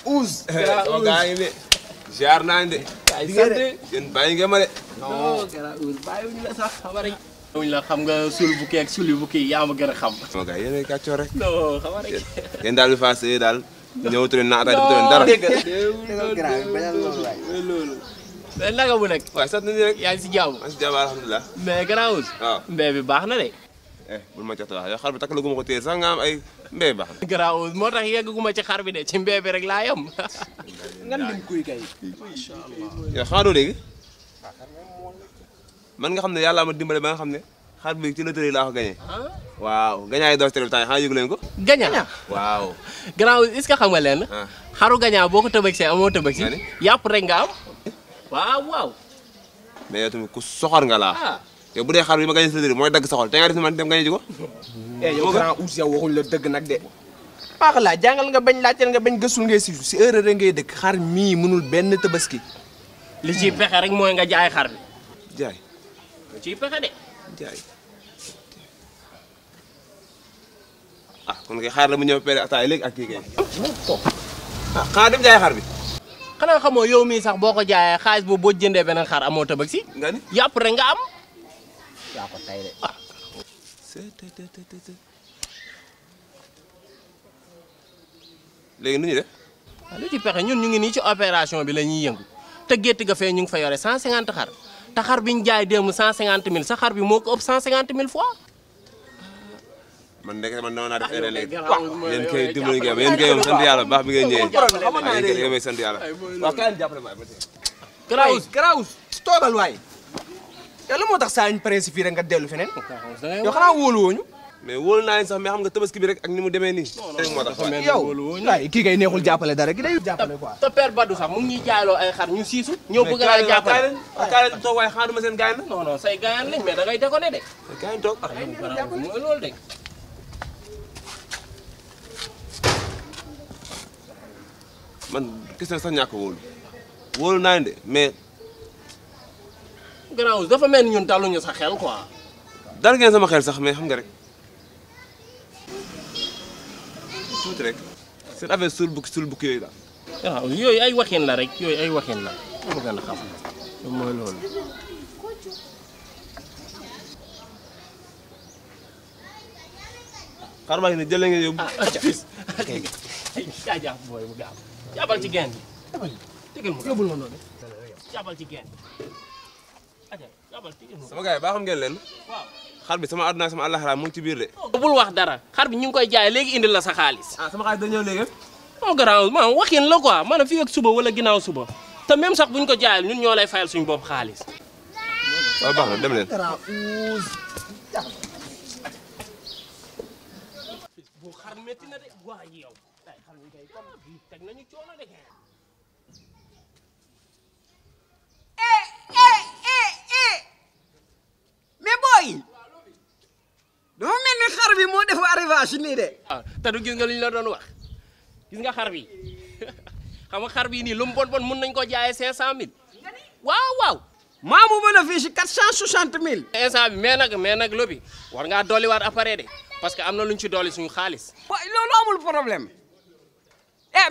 Ouz. sama gars yi de ziar naa de. ay sant yéen bàyyi nga ma de. non gara Ouz bàyyiwuñu la sax xam rek. wuñ la xam nga sul bukki ak suli bukki yaa ma gën a xam. sama gars yéen ay kàccoo rek. non xam rek. yéen daal di faa sëy daal ñëwatu leen naata defatu leen dara. dégg nga loolu. mais naka bu nekk. waaye sant nañu rek. yaa ngi si jàmm. maa ngi si jàmm alhamdulilah. mais gara Ouz. waaw mbee bi baax na de. bul ma jox wax yow xar bi takk la gu ma ko téye sax nga am ay mbéy baax na. gara Ouz moo tax yegguma ci xar bi de ci mbee bi rek laa yem. nga dim kuy kay. incha allah. yow xanaa doo dégg man nga xam ne yàlla ma dimbale ba nga xam ne xar bi ci loterie laa ko gagné. waaw gañaay doos tere bi temps xanaa yëgu leen ko. gaña waaw. gara Ouz est-ce que xam nga leen. xaru gañaa boo ko tëbëg see amoo tëbëg si. yàpp rek nga am. waaw waaw. mais yow tamit ku soxor nga laa. yow bu dee xar bi ma gagné si loterie mooy dagg soxor te nga def ni man dem gagné ji ko. yow grand Ouz yow waxuñ la dëgg nag de. paax laa jàngal nga bañ laajteel nga bañ gëstul ngay si erreur ngay dëkk xar mii mënul benn tabaski. li ciy pexe rek mooy nga jaay xar bi. jaay li ciy pexe de. jaay ah kon kay xaar la mu ñëw pere ataay léegi ak kii kay. ah xanaa dem jaay xar bi. xanaa xamoo yow mii sax boo ko jaayee xaalis boobu boo jëndee beneen xar amoo tëbëg si. nga ni yàpp rek nga am. yaa ko tay de. léegi nu ñu def. lu ci pexe ñun ñu ngi nii ci opération bi la ñuy yëngu te gétt ga fee ñu ngi fa yore 150 xar te xar bi ñu jaay démb 150 000 sa xar bi moo ko ëpp 150 000 fois. man de man naa def erreur léegi. yéen kay dimbali ngeen yéen kay moom sant yàlla baax bi ngeen ñëwee. yéen kay may sant yàlla. waaw kaay jàppale ma ba tey. Gara Ouz toogal waay. yow la moo tax saa ñu presse fii rek nga dellu feneen. yow xanaa wóolu wooñu. mais wóolu naa leen sax mais xam nga tabaski bi rek ak ni mu demee nii. rek moo tax waaye yow waay kii kay neexul jàppale dara ki day jàppale quoi. te père Badou sax mu ngi ñuy jaayloo ay xar ñu siisu. ñëw bëgg naa jàppale kaay leen toog waaye xanaa duma seen gaañ la. non non say gaañaan lañ mais da ngay déconné de. kaay leen toog. mooy loolu de. man question sax ñàkk wóolu wóolu naa leen de mais. Gara Ouz dafa mel ni ñun taluñu sa xel quoi. dal ngeen sama xel sax mais xam nga rek tuuti rek seen affaire suul bukki yooyu daal. waaw yooyu ay waxin la rek yooyu ay waxin la ma gën a xam mooy loolu. xar maa ngi ne jëlee ngeen yóbbu. jaajëf booy bu gaaw jàppal ci genn bi. tegal ma yóbbul ma noonu. jàppal ci genn bi. sama gars yi baa xam ngeen leen. waaw. xar bi sama àdduna sama àllaxira mu ngi ci biir de. bul wax dara xar bi ñu ngi koy jaay léegi indil la sa xaalis. ah sama xaalis da ñëw léegi. non Gara Ouz man waxin la quoi man fii ak suba wala ginnaaw suba te même sax buñ ko jaayal ñun ñoo lay fayal suñu bopp xaalis. waaw baax na dem leen. Gara Ouz. bu xar métti na de waa ji yow ay xar mi kay comme teg nañu coono de. mais booy. dama mel ni xar bi moo def arrivage nii de. waaw te du gis nga li ñu la doon wax gis nga xar bi xam nga xar bii nii lu mu bon bon mun nañ ko jaayee 500000. waaw waaw. maa mu bénéfice 460 000. instant bi mais nag lobi war ngaa dolliwaat appareil de parce que am na lu ñu ci dolli suñu xaalis. booy loolu amul problème.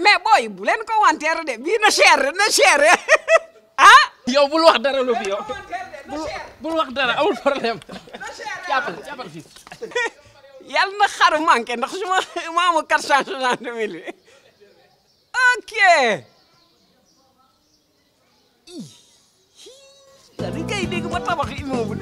mais booy bu leen ko wanteer de bii na cher ah. yow bul wax dara lobi yow bul wax dara amul problème jàppal fii. yàlla na xaru manqué ndax su ma maamu 460 000 ok. dañu koy dégg ba tabax immeuble.